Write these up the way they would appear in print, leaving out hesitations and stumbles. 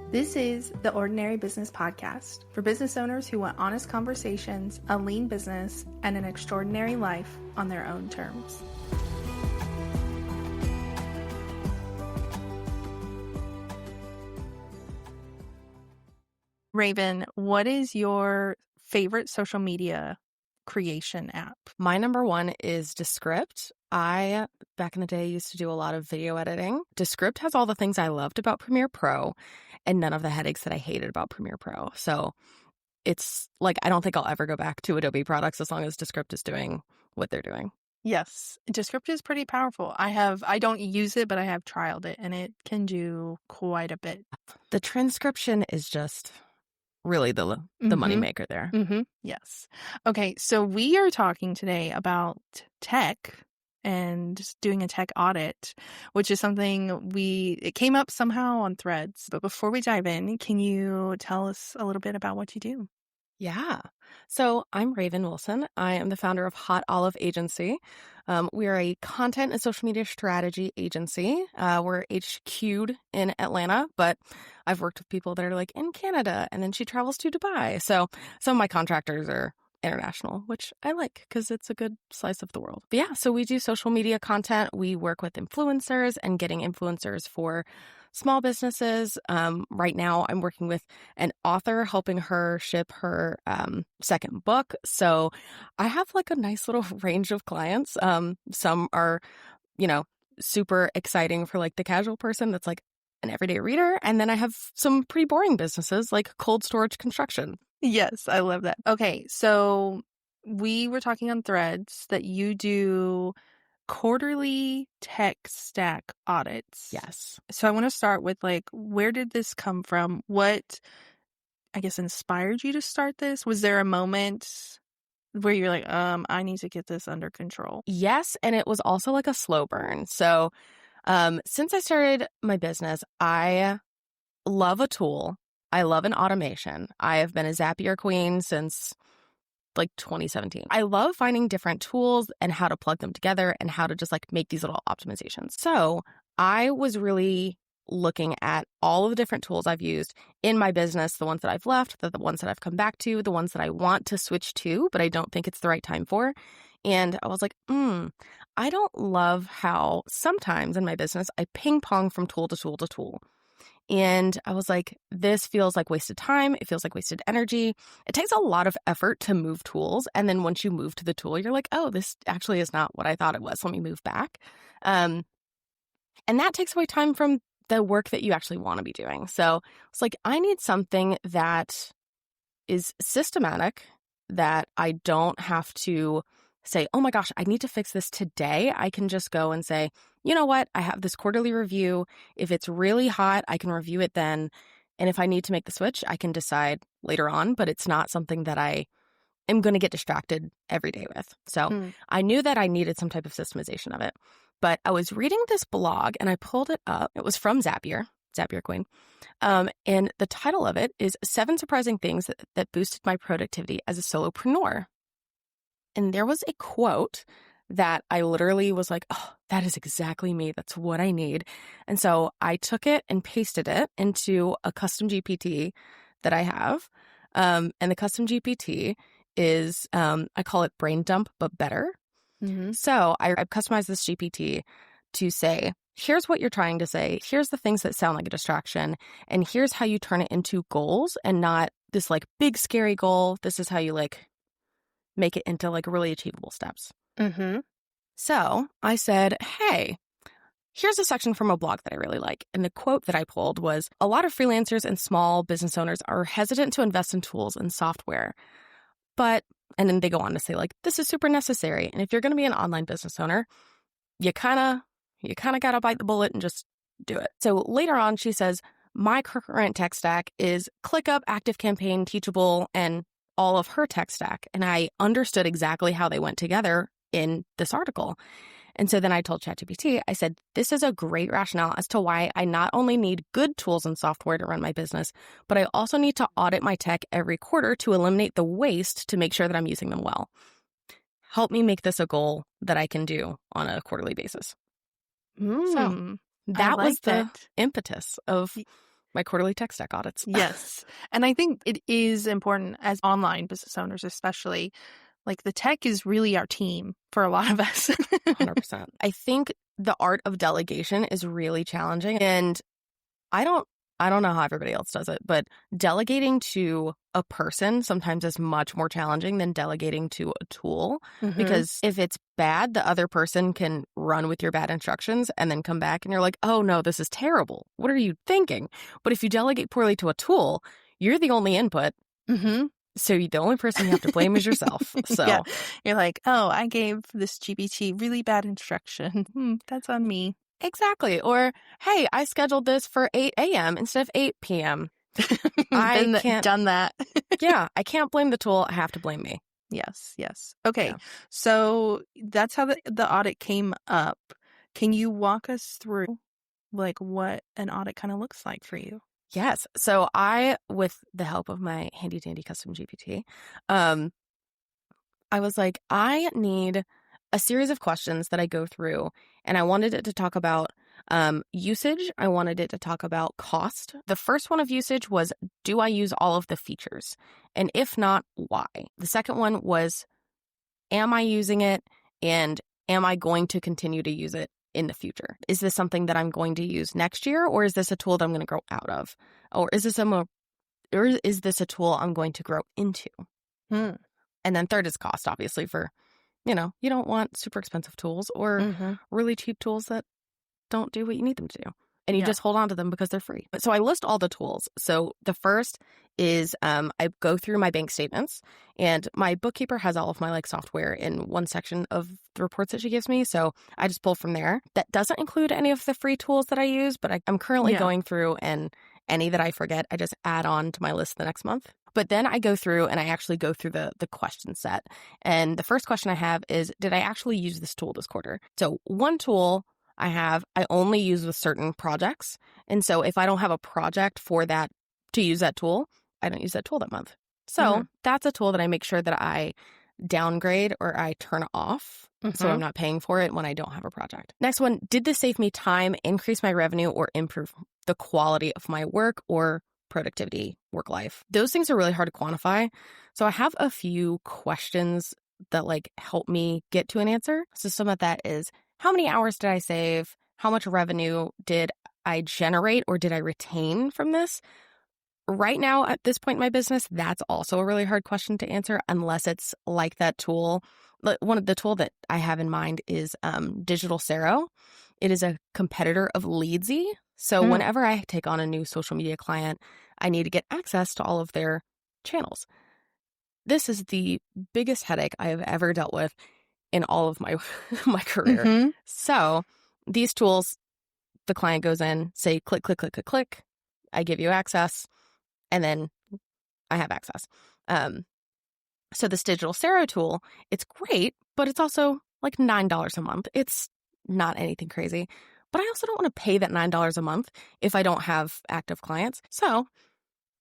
This is the Ordinary Business Podcast for business owners who want honest conversations, a lean business, and an extraordinary life on their own terms. Raven, what is your favorite social media creation app? My number one is Descript. I, back in the day, used to do a lot of video editing. Descript has all the things I loved about Premiere Pro and none of the headaches that I hated about Premiere Pro. So it's like, I don't think I'll ever go back to Adobe products as long as Descript is doing what they're doing. Yes, Descript is pretty powerful. I don't use it, but I have trialed it and it can do quite a bit. The transcription is just really the moneymaker there. Yes. Okay, so we are talking today about tech and doing a tech audit, which is something it came up somehow on Threads. But before we dive in, can you tell us a little bit about what you do? Yeah. So I'm Raven Wilson. I am the founder of Hot Olive Agency. We are a content and social media strategy agency. We're HQ'd in Atlanta, but I've worked with people that are like in Canada, and then she travels to Dubai. So some of my contractors are international, which I like because it's a good slice of the world. But yeah, so we do social media content. We work with influencers and getting influencers for small businesses. Right now, I'm working with an author, helping her ship her second book. So I have like a nice little range of clients. Some are, super exciting for like the casual person that's like an everyday reader. And then I have some pretty boring businesses like cold storage construction. Yes, I love that. Okay, so we were talking on Threads that you do quarterly tech stack audits. Yes. So I want to start with where did this come from? What, I guess, inspired you to start this? Was there a moment where you're like, I need to get this under control? Yes, and it was also like a slow burn. So since I started my business, I love a tool. I love an automation. I have been a Zapier queen since like 2017. I love finding different tools and how to plug them together and how to just like make these little optimizations. So I was really looking at all of the different tools I've used in my business, the ones that I've left, the ones that I've come back to, the ones that I want to switch to, but I don't think it's the right time for. And I was like, I don't love how sometimes in my business I ping pong from tool to tool to tool. And I was like, this feels like wasted time. It feels like wasted energy. It takes a lot of effort to move tools. And then once you move to the tool, you're like, oh, this actually is not what I thought it was. Let me move back. And that takes away time from the work that you actually want to be doing. So it's like, I need something that is systematic, that I don't have to say, oh my gosh, I need to fix this today. I can just go and say, you know what? I have this quarterly review. If it's really hot, I can review it then. And if I need to make the switch, I can decide later on, but it's not something that I am going to get distracted every day with. So I knew that I needed some type of systemization of it. But I was reading this blog and I pulled it up. It was from Zapier Queen. And the title of it is 7 Surprising Things that Boosted My Productivity as a Solopreneur. And there was a quote that I literally was like, oh, that is exactly me. That's what I need. And so I took it and pasted it into a custom GPT that I have. And the custom GPT is, I call it brain dump, but better. So I've customized this GPT to say, here's what you're trying to say. Here's the things that sound like a distraction. And here's how you turn it into goals and not this like big scary goal. This is how you make it into like really achievable steps. So I said, hey, here's a section from a blog that I really like. And the quote that I pulled was, a lot of freelancers and small business owners are hesitant to invest in tools and software. And then they go on to say like, this is super necessary. And if you're going to be an online business owner, you kind of got to bite the bullet and just do it. So later on, she says, my current tech stack is ClickUp, ActiveCampaign, Teachable, and all of her tech stack. And I understood exactly how they went together in this article. And so then I told ChatGPT, I said, this is a great rationale as to why I not only need good tools and software to run my business, but I also need to audit my tech every quarter to eliminate the waste to make sure that I'm using them well. Help me make this a goal that I can do on a quarterly basis. So that was the impetus of my quarterly tech stack audits. Yes. And I think it is important as online business owners, especially, like the tech is really our team for a lot of us. 100%. I think the art of delegation is really challenging. And I don't know how everybody else does it, but delegating to a person sometimes is much more challenging than delegating to a tool. Mm-hmm. Because if it's bad, the other person can run with your bad instructions and then come back and you're like, oh no, this is terrible. What are you thinking? But if you delegate poorly to a tool, you're the only input. Mm-hmm. So the only person you have to blame is yourself. So Yeah. You're like, oh, I gave this GPT really bad instruction. That's on me. exactly. Or, hey, I scheduled this for 8 a.m. instead of 8 p.m. I can't done that. Yeah, I can't blame the tool. I have to blame me. Yes. Okay. Yeah. So that's how the audit came up. Can you walk us through like what an audit kind of looks like for you? Yes. So with the help of my handy dandy custom GPT, I was like, I need a series of questions that I go through, and I wanted it to talk about usage. I wanted it to talk about cost. The first one of usage was, do I use all of the features? And if not, why? The second one was, am I using it? And am I going to continue to use it in the future? Is this something that I'm going to use next year? Or is this a tool that I'm going to grow out of? Or is this a tool I'm going to grow into? Hmm. And then third is cost, obviously, for, you don't want super expensive tools or really cheap tools that don't do what you need them to do. And you just hold on to them because they're free. So I list all the tools. So the first is I go through my bank statements, and my bookkeeper has all of my software in one section of the reports that she gives me. So I just pull from there. That doesn't include any of the free tools that I use, but I'm currently going through, and any that I forget, I just add on to my list the next month. But then I go through and I actually go through the question set. And the first question I have is, did I actually use this tool this quarter? So one tool I only use with certain projects. And so if I don't have a project for that to use that tool, I don't use that tool that month. So that's a tool that I make sure that I downgrade or I turn off. So I'm not paying for it when I don't have a project. Next one, did this save me time, increase my revenue, or improve the quality of my work or productivity, work life? Those things are really hard to quantify. So I have a few questions that help me get to an answer. So some of that is, how many hours did I save? How much revenue did I generate or did I retain from this? Right now, at this point in my business, that's also a really hard question to answer unless it's like that tool. One of the tool that I have in mind is Digital Sero. It is a competitor of Leadsy. So whenever I take on a new social media client, I need to get access to all of their channels. This is the biggest headache I have ever dealt with in all of my my career. So these tools, the client goes in, say, click, click, click, click, click. I give you access, and then I have access. So this Digital Sero tool, it's great, but it's also $9 a month. It's not anything crazy. But I also don't want to pay that $9 a month if I don't have active clients. So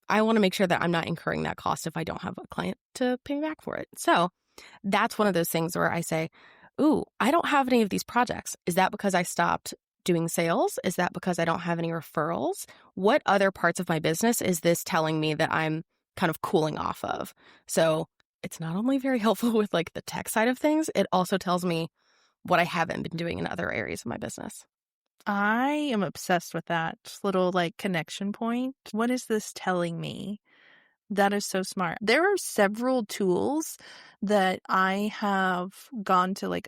I want to make sure that I'm not incurring that cost if I don't have a client to pay me back for it. So that's one of those things where I say, ooh, I don't have any of these projects. Is that because I stopped doing sales? Is that because I don't have any referrals? What other parts of my business is this telling me that I'm kind of cooling off of? So it's not only very helpful with the tech side of things, it also tells me what I haven't been doing in other areas of my business. I am obsessed with that little connection point. What is this telling me? That is so smart. There are several tools that I have gone to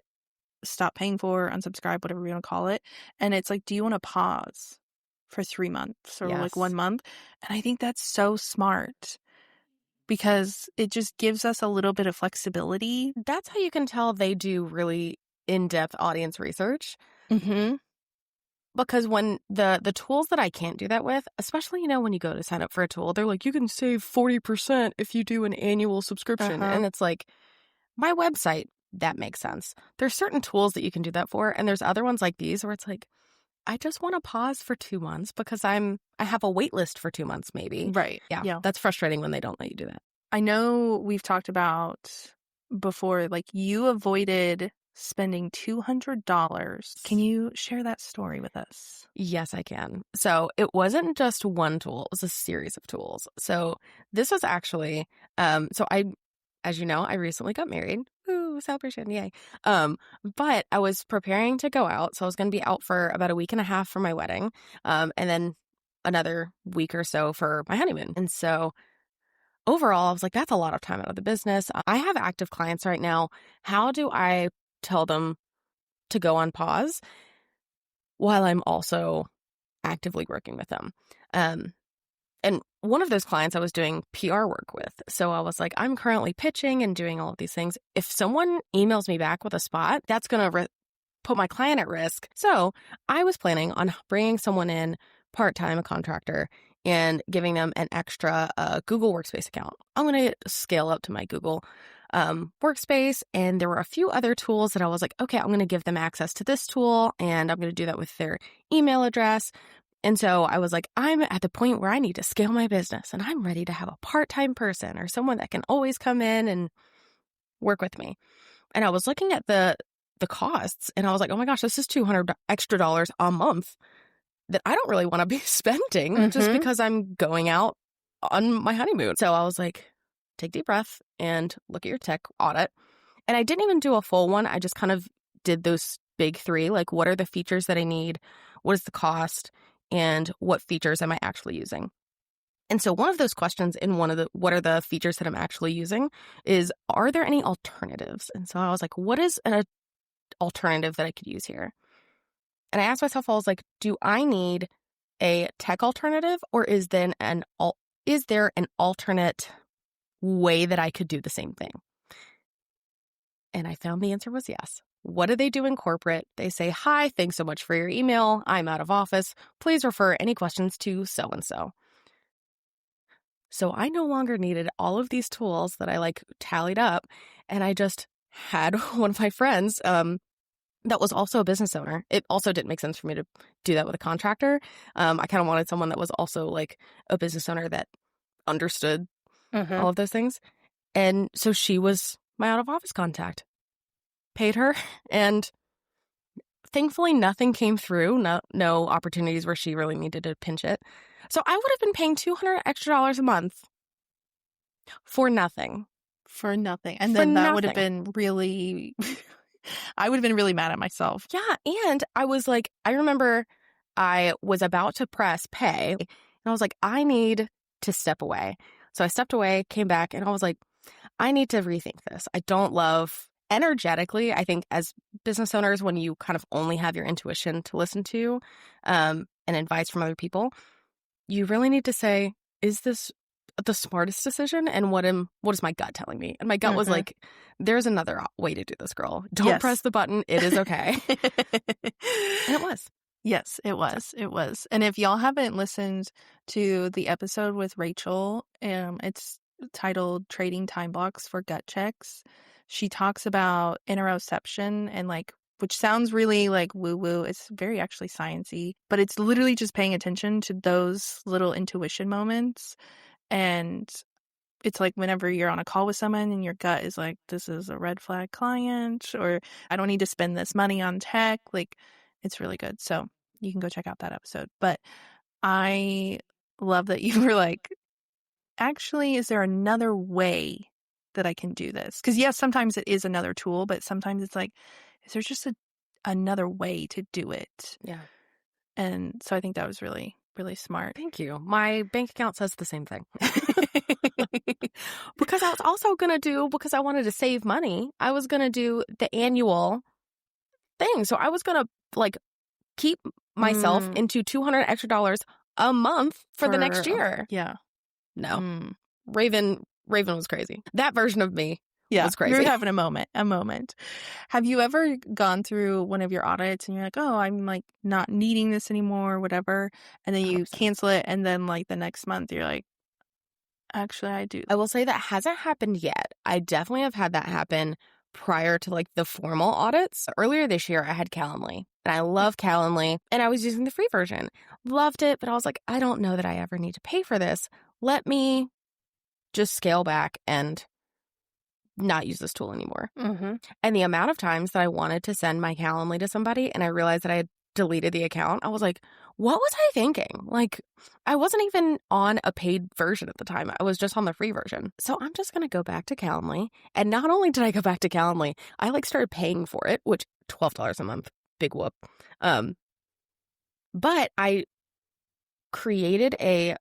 stop paying for, unsubscribe, whatever we want to call it. And it's do you want to pause for 3 months or Yes. 1 month? And I think that's so smart because it just gives us a little bit of flexibility. That's how you can tell they do really in-depth audience research. Because when the tools that I can't do that with, especially, when you go to sign up for a tool, they're like, you can save 40% if you do an annual subscription. And it's my website, that makes sense. There's certain tools that you can do that for. And there's other ones like these where it's I just want to pause for 2 months because I have a wait list for 2 months, maybe. Right. Yeah. That's frustrating when they don't let you do that. I know we've talked about before, you avoided spending $200. Can you share that story with us? Yes, I can. So it wasn't just one tool, it was a series of tools. So this was actually, as you know, I recently got married. Ooh, celebration, yay. But I was preparing to go out. So I was going to be out for about a week and a half for my wedding. And then another week or so for my honeymoon. And so overall, I was like, that's a lot of time out of the business. I have active clients right now. How do I tell them to go on pause while I'm also actively working with them? And one of those clients I was doing PR work with. So I was like, I'm currently pitching and doing all of these things. If someone emails me back with a spot, that's going to put my client at risk. So I was planning on bringing someone in part-time, a contractor, and giving them an extra Google Workspace account. I'm going to scale up to my Google Workspace. And there were a few other tools that I was like, okay, I'm going to give them access to this tool, and I'm going to do that with their email address. And so I was like, I'm at the point where I need to scale my business, and I'm ready to have a part-time person or someone that can always come in and work with me. And I was looking at the costs, and I was like, oh my gosh, this is $200 extra a month that I don't really want to be spending just because I'm going out on my honeymoon. So I was like, take a deep breath and look at your tech audit. And I didn't even do a full one. I just kind of did those big three, like what are the features that I need? What is the cost? And what features am I actually using? And so one of those questions in what are the features that I'm actually using is, are there any alternatives? And so I was like, what is an alternative that I could use here? And I asked myself, I was like, do I need a tech alternative, or is there an alternate way that I could do the same thing? And I found the answer was yes. What do they do in corporate? They say, hi, thanks so much for your email. I'm out of office. Please refer any questions to so-and-so. So I no longer needed all of these tools that I tallied up. And I just had one of my friends that was also a business owner. It also didn't make sense for me to do that with a contractor. I kind of wanted someone that was also a business owner that understood all of those things. And so she was my out of office contact. Paid her, and thankfully nothing came through. No opportunities where she really needed to pinch it. So I would have been paying $200 extra a month for nothing. For nothing. And then that would have been really I would have been really mad at myself. Yeah. And I was like, I remember I was about to press pay, and I was like, I need to step away. So I stepped away, came back, and I was like, I need to rethink this. I don't love energetically. I think as business owners, when you kind of only have your intuition to listen to and advice from other people, you really need to say, is this the smartest decision? And what is my gut telling me? And my gut was like, there's another way to do this, girl. Don't press the button. It is okay. And it was. Yes, it was. It was. And if y'all haven't listened to the episode with Rachel, it's titled Trading Time Blocks for Gut Checks. She talks about interoception and which sounds really woo-woo. It's very actually sciencey, but it's literally just paying attention to those little intuition moments. And it's like whenever you're on a call with someone and your gut is like, this is a red flag client, or I don't need to spend this money on tech. It's really good. So you can go check out that episode. But I love that you were like, actually, is there another way that I can do this? Because yes, sometimes it is another tool, but sometimes it's like, is there just another way to do it? Yeah. And so I think that was really, really smart. Thank you. My bank account says the same thing. Because I was also going to do, because I wanted to save money, I was going to do the annual thing. So I was going to keep myself into $200 extra a month for the next year. Yeah. No. Raven was crazy. That version of me was crazy. You're having a moment. Have you ever gone through one of your audits and you're like, oh, I'm not needing this anymore or whatever, and then you 100%. Cancel it, and then the next month you're like, actually I do. I will say that hasn't happened yet. I definitely have had that happen prior to the formal audits. Earlier this year I had Calendly, and I love Calendly, and I was using the free version. Loved it, but I was like, I don't know that I ever need to pay for this. Let me just scale back and not use this tool anymore. Mm-hmm. And the amount of times that I wanted to send my Calendly to somebody and I realized that I had deleted the account, I was like, what was I thinking? Like, I wasn't even on a paid version at the time. I was just on the free version. So I'm just going to go back to Calendly. And not only did I go back to Calendly, I like started paying for it, which $12 a month, big whoop. But I created a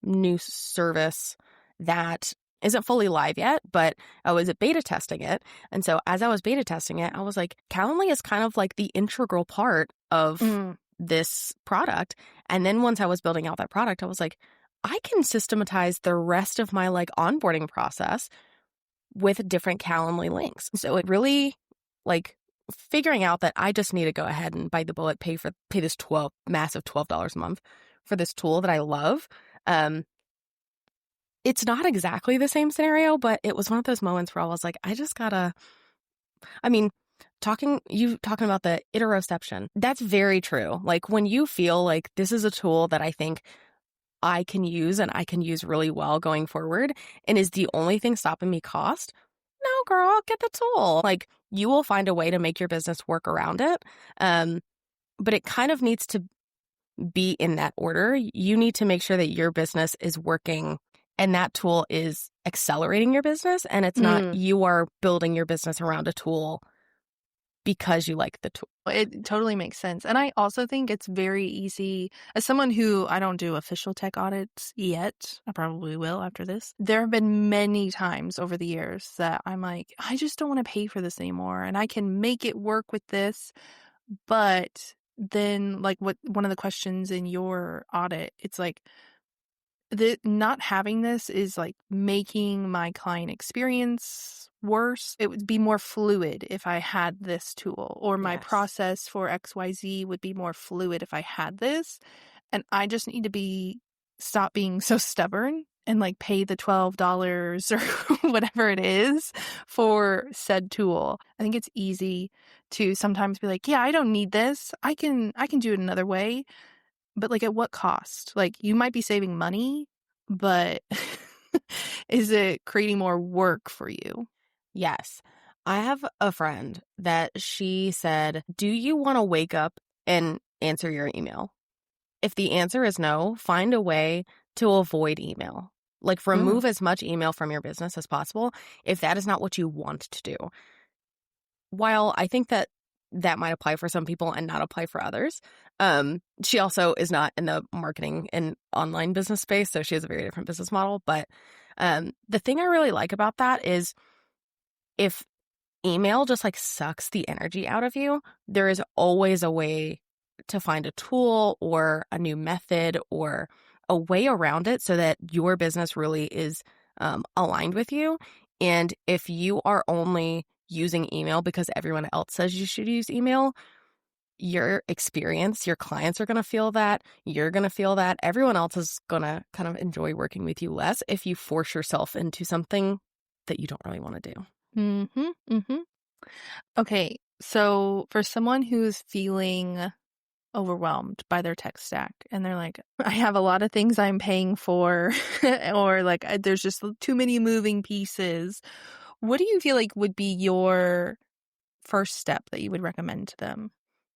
new service that isn't fully live yet, but I was beta testing it. And so as I was beta testing it, I was like, Calendly is kind of like the integral part of this product. And then once I was building out that product, I was like, I can systematize the rest of my like onboarding process with different Calendly links. So it really like figuring out that I just need to go ahead and bite the bullet, pay this massive $12 a month for this tool that I love. It's not exactly the same scenario, but it was one of those moments where I was like, talking about the interoception, that's very true. Like when you feel like this is a tool that I think I can use and I can use really well going forward and is the only thing stopping me cost, no, girl, get the tool. Like you will find a way to make your business work around it. But it kind of needs to be in that order. You need to make sure that your business is working and that tool is accelerating your business. And it's not you are building your business around a tool because you like the tool. It totally makes sense. And I also think it's very easy, as someone who I don't do official tech audits yet, I probably will after this. There have been many times over the years that I'm like, I just don't want to pay for this anymore. And I can make it work with this. But then like one of the questions in your audit, it's like, not having this is like making my client experience worse. It would be more fluid if I had this tool, or my process for XYZ would be more fluid if I had this. And I just need to stop being so stubborn and like pay the $12 or whatever it is for said tool. I think it's easy to sometimes be like, yeah, I don't need this. I can do it another way. But like at what cost? Like you might be saving money, but is it creating more work for you? Yes. I have a friend that she said, do you want to wake up and answer your email? If the answer is no, find a way to avoid email. Like remove as much email from your business as possible if that is not what you want to do. While I think that might apply for some people and not apply for others. She also is not in the marketing and online business space, so she has a very different business model. But the thing I really like about that is if email just like sucks the energy out of you, there is always a way to find a tool or a new method or a way around it so that your business really is aligned with you. And if you are only using email because everyone else says you should use email, your clients are going to feel that, you're going to feel that, everyone else is going to kind of enjoy working with you less if you force yourself into something that you don't really want to do. Okay, so for someone who's feeling overwhelmed by their tech stack and they're like, I have a lot of things I'm paying for or like there's just too many moving pieces, what do you feel like would be your first step that you would recommend to them?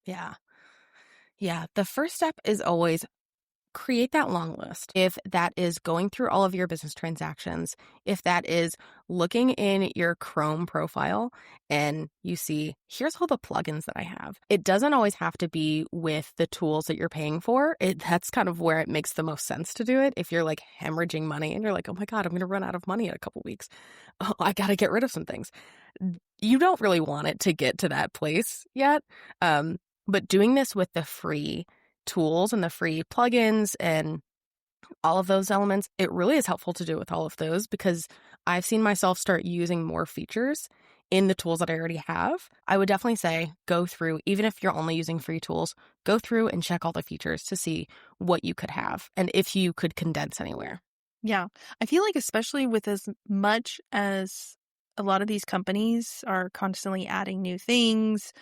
Yeah. The first step is always create that long list. If that is going through all of your business transactions, if that is looking in your Chrome profile and you see, here's all the plugins that I have. It doesn't always have to be with the tools that you're paying for. That's kind of where it makes the most sense to do it. If you're like hemorrhaging money and you're like, oh my God, I'm going to run out of money in a couple weeks. Oh, I got to get rid of some things. You don't really want it to get to that place yet. But doing this with the free tools and the free plugins and all of those elements, it really is helpful to do with all of those because I've seen myself start using more features in the tools that I already have. I would definitely say go through, even if you're only using free tools, go through and check all the features to see what you could have and if you could condense anywhere. Yeah. I feel like especially with as much as a lot of these companies are constantly adding new things,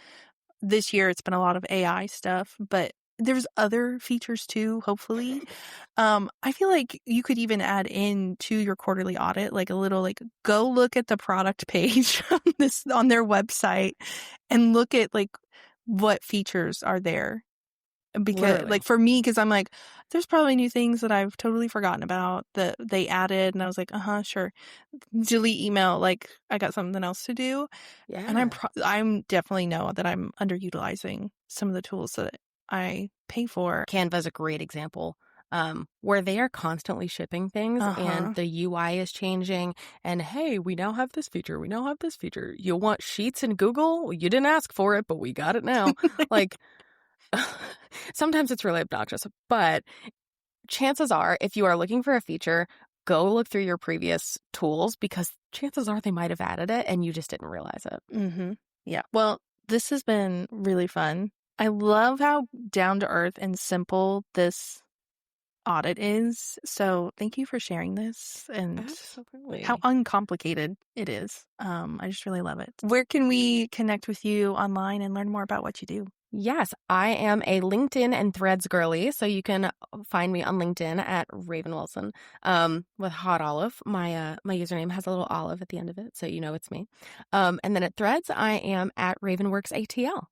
this year it's been a lot of AI stuff, but there's other features too, hopefully. I feel like you could even add in to your quarterly audit, like a little like go look at the product page on their website and look at like what features are there. Because Literally. like for me, because I'm like, there's probably new things that I've totally forgotten about that they added, and I was like, sure, delete email. Like I got something else to do, and Yeah. I'm definitely know that I'm underutilizing some of the tools that I pay for. Canva is a great example, where they are constantly shipping things and the UI is changing. And hey, we now have this feature. We now have this feature. You want Sheets in Google? Well, you didn't ask for it, but we got it now. Like, sometimes it's really obnoxious, but chances are, if you are looking for a feature, go look through your previous tools because chances are they might have added it and you just didn't realize it. Yeah. Well, this has been really fun. I love how down to earth and simple this audit is. So thank you for sharing this and Absolutely. how uncomplicated it is. I just really love it. Where can we connect with you online and learn more about what you do? Yes, I am a LinkedIn and Threads girly, so you can find me on LinkedIn at Raven Wilson with Hot Olive. My username has a little olive at the end of it, so you know it's me. And then at Threads, I am at Ravenworks ATL.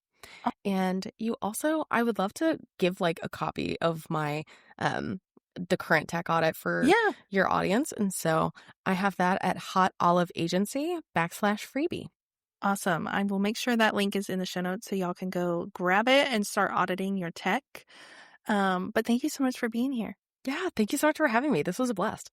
And you also, I would love to give like a copy of my the current tech audit for your audience, and so I have that at Hot Olive Agency /freebie. Awesome. I will make sure that link is in the show notes so y'all can go grab it and start auditing your tech. But thank you so much for being here. Yeah, thank you so much for having me. This was a blast.